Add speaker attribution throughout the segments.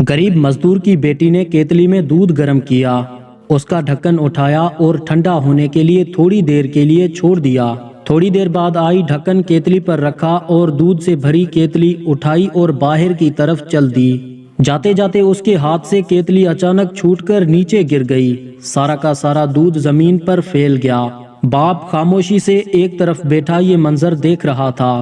Speaker 1: गरीब मजदूर की बेटी ने केतली में दूध गर्म किया, उसका ढक्कन उठाया और ठंडा होने के लिए थोड़ी देर के लिए छोड़ दिया। थोड़ी देर बाद आई, ढक्कन केतली पर रखा और दूध से भरी केतली उठाई और बाहर की तरफ चल दी। जाते जाते उसके हाथ से केतली अचानक छूटकर नीचे गिर गई। सारा का सारा दूध जमीन पर फैल गया। बाप खामोशी से एक तरफ बैठा ये मंजर देख रहा था।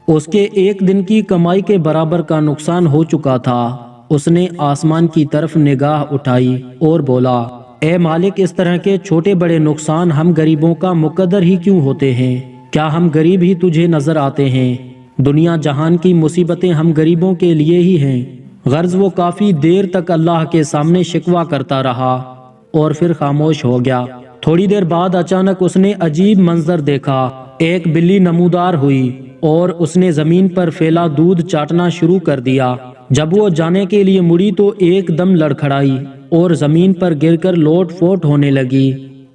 Speaker 1: उसके एक दिन की कमाई के बराबर का नुकसान हो चुका था। उसने आसमान की तरफ निगाह उठाई और बोला, ए मालिक, इस तरह के छोटे बड़े नुकसान हम गरीबों का मुकद्दर ही क्यों होते हैं? क्या हम गरीब ही तुझे नजर आते हैं? दुनिया जहान की मुसीबतें हम गरीबों के लिए ही हैं। गर्ज वो काफी देर तक अल्लाह के सामने शिकवा करता रहा और फिर खामोश हो गया। थोड़ी देर बाद अचानक उसने अजीब मंजर देखा। एक बिल्ली नमूदार हुई और उसने जमीन पर फैला दूध चाटना शुरू कर दिया। जब वो जाने के लिए मुड़ी तो एकदम लड़खड़ाई और जमीन पर गिरकर लोट-पोट होने लगी।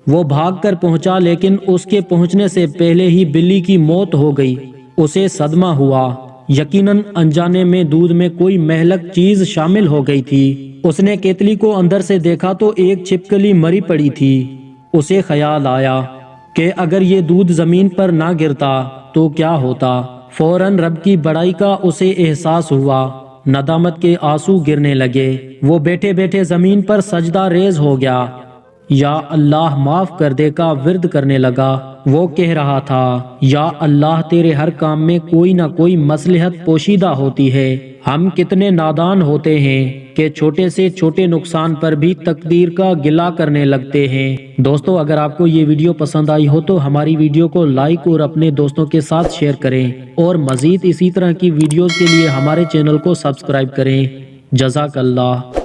Speaker 1: वो भागकर पहुंचा, लेकिन उसके पहुंचने से पहले ही बिल्ली की मौत हो गई। उसे सदमा हुआ। यकीनन अनजाने में दूध में कोई महलक चीज शामिल हो गई थी। उसने केतली को अंदर से देखा तो एक छिपकली मरी पड़ी थी। उसे ख्याल आया कि अगर ये दूध जमीन पर ना गिरता तो क्या होता। फौरन रब की बड़ाई का उसे एहसास हुआ। नदामत के आंसू गिरने लगे। वो बैठे बैठे जमीन पर सजदा रेज हो गया। या अल्लाह माफ कर दे का विर्द करने लगा। वो कह रहा था, या अल्लाह, तेरे हर काम में कोई ना कोई मसलहत पोशीदा होती है। हम कितने नादान होते हैं कि छोटे से छोटे नुकसान पर भी तकदीर का गिला करने लगते हैं। दोस्तों, अगर आपको ये वीडियो पसंद आई हो तो हमारी वीडियो को लाइक और अपने दोस्तों के साथ शेयर करें और मजीद इसी तरह की वीडियोस के लिए हमारे चैनल को सब्सक्राइब करें। जज़ाकल्लाह।